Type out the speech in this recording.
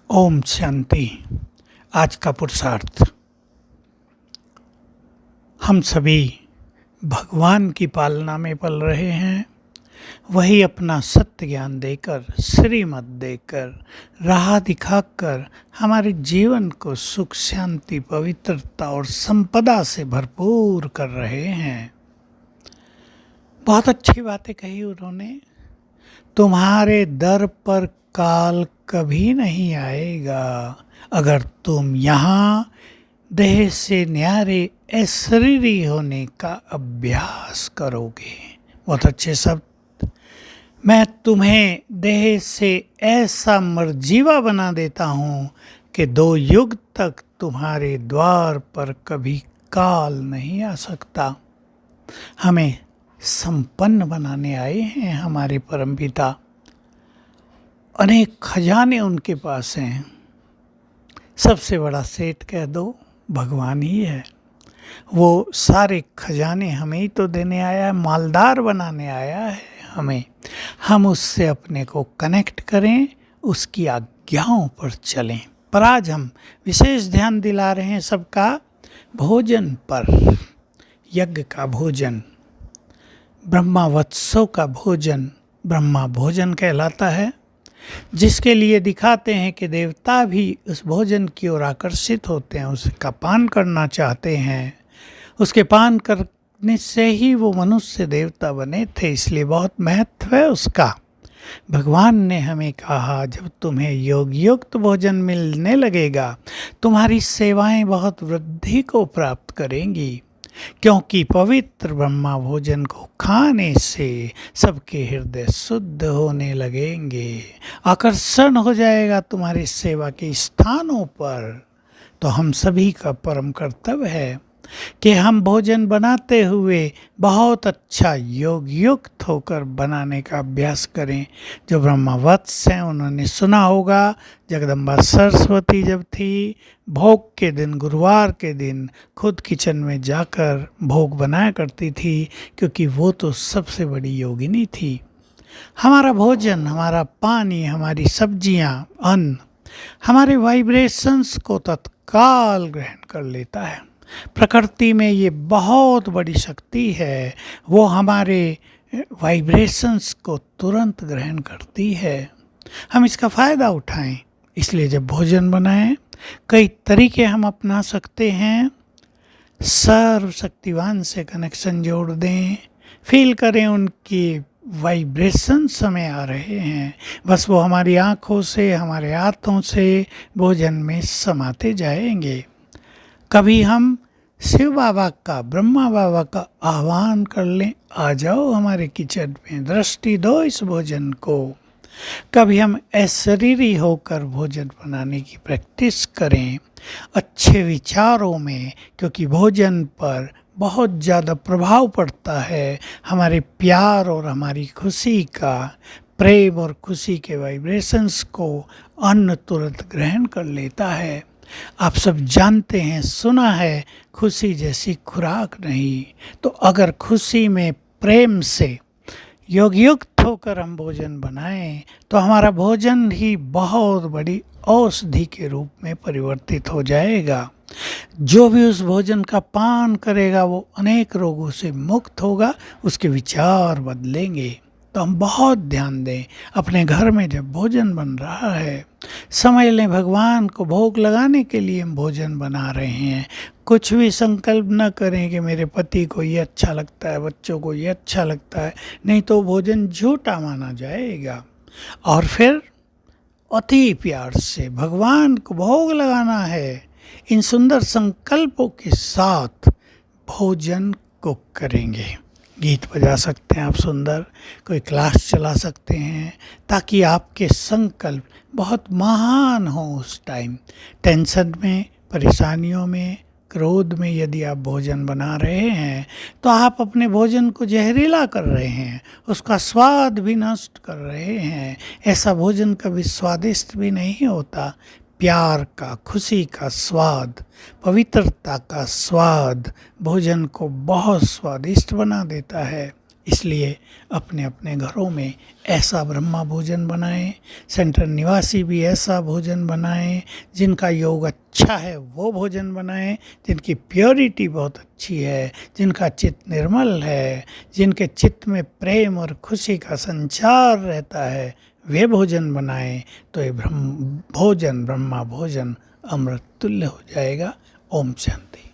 ओम शांति। आज का पुरुषार्थ। हम सभी भगवान की पालना में पल रहे हैं। वही अपना सत्य ज्ञान देकर, श्रीमत देकर, राह दिखाकर हमारे जीवन को सुख, शांति, पवित्रता और संपदा से भरपूर कर रहे हैं। बहुत अच्छी बातें कही उन्होंने। तुम्हारे दर पर काल कभी नहीं आएगा अगर तुम यहाँ देह से न्यारे अशरीरी होने का अभ्यास करोगे। बहुत अच्छे शब्द। मैं तुम्हें देह से ऐसा मर्जीवा बना देता हूँ कि 2 युग तक तुम्हारे द्वार पर कभी काल नहीं आ सकता। हमें संपन्न बनाने आए हैं हमारे परमपिता। अनेक खजाने उनके पास हैं। सबसे बड़ा सेठ कह दो भगवान ही है। वो सारे खजाने हमें ही तो देने आया है, मालदार बनाने आया है हमें। हम उससे अपने को कनेक्ट करें, उसकी आज्ञाओं पर चलें। पर आज हम विशेष ध्यान दिला रहे हैं सबका भोजन पर। यज्ञ का भोजन, ब्रह्मावत्सव का भोजन ब्रह्मा भोजन कहलाता है, जिसके लिए दिखाते हैं कि देवता भी उस भोजन की ओर आकर्षित होते हैं, उसका पान करना चाहते हैं। उसके पान करने से ही वो मनुष्य देवता बने थे, इसलिए बहुत महत्व है उसका। भगवान ने हमें कहा, जब तुम्हें योग युक्त भोजन मिलने लगेगा, तुम्हारी सेवाएं बहुत वृद्धि को प्राप्त करेंगी, क्योंकि पवित्र ब्रह्मा भोजन को खाने से सबके हृदय शुद्ध होने लगेंगे। आकर्षण हो जाएगा तुम्हारी सेवा के स्थानों पर। तो हम सभी का परम कर्तव्य है कि हम भोजन बनाते हुए बहुत अच्छा योग युक्त होकर बनाने का अभ्यास करें। जो ब्रह्मावत्स हैं उन्होंने सुना होगा, जगदम्बा सरस्वती जब थी, भोग के दिन, गुरुवार के दिन खुद किचन में जाकर भोग बनाया करती थी, क्योंकि वो तो सबसे बड़ी योगिनी थी। हमारा भोजन, हमारा पानी, हमारी सब्जियां, अन्न हमारे वाइब्रेशंस को तत्काल ग्रहण कर लेता है। प्रकृति में ये बहुत बड़ी शक्ति है, वो हमारे वाइब्रेशंस को तुरंत ग्रहण करती है। हम इसका फ़ायदा उठाएं। इसलिए जब भोजन बनाएं, कई तरीके हम अपना सकते हैं। सर्वशक्तिवान से कनेक्शन जोड़ दें, फील करें उनकी वाइब्रेशंस हमें आ रहे हैं। बस वो हमारी आँखों से, हमारे हाथों से भोजन में समाते जाएंगे। कभी हम शिव बाबा का, ब्रह्मा बाबा का आह्वान कर लें, आ जाओ हमारे किचन में, दृष्टि दो इस भोजन को। कभी हम अशरीरी होकर भोजन बनाने की प्रैक्टिस करें, अच्छे विचारों में, क्योंकि भोजन पर बहुत ज़्यादा प्रभाव पड़ता है हमारे प्यार और हमारी खुशी का। प्रेम और खुशी के वाइब्रेशंस को अन्न तुरंत ग्रहण कर लेता है। आप सब जानते हैं, सुना है, खुशी जैसी खुराक नहीं। तो अगर खुशी में प्रेम से योग युक्त होकर हम भोजन बनाएं, तो हमारा भोजन ही बहुत बड़ी औषधि के रूप में परिवर्तित हो जाएगा। जो भी उस भोजन का पान करेगा वो अनेक रोगों से मुक्त होगा, उसके विचार बदलेंगे। तो हम बहुत ध्यान दें अपने घर में जब भोजन बन रहा है, समझ लें भगवान को भोग लगाने के लिए हम भोजन बना रहे हैं। कुछ भी संकल्प न करें कि मेरे पति को ये अच्छा लगता है, बच्चों को ये अच्छा लगता है, नहीं तो भोजन झूठा माना जाएगा। और फिर अति प्यार से भगवान को भोग लगाना है। इन सुंदर संकल्पों के साथ भोजन को करेंगे। गीत बजा सकते हैं आप सुंदर, कोई क्लास चला सकते हैं, ताकि आपके संकल्प बहुत महान हो। उस टाइम टेंशन में, परेशानियों में, क्रोध में यदि आप भोजन बना रहे हैं, तो आप अपने भोजन को जहरीला कर रहे हैं, उसका स्वाद भी नष्ट कर रहे हैं। ऐसा भोजन कभी स्वादिष्ट भी नहीं होता। प्यार का, खुशी का स्वाद, पवित्रता का स्वाद भोजन को बहुत स्वादिष्ट बना देता है। इसलिए अपने अपने घरों में ऐसा ब्रह्मा भोजन बनाएं, सेंटर निवासी भी ऐसा भोजन बनाएं, जिनका योग अच्छा है वो भोजन बनाएं, जिनकी प्योरिटी बहुत अच्छी है, जिनका चित्त निर्मल है, जिनके चित्त में प्रेम और खुशी का संचार रहता है, वे भोजन बनाएं। तो ये ब्रह्मा भोजन अमृत तुल्य हो जाएगा। ओम शांति।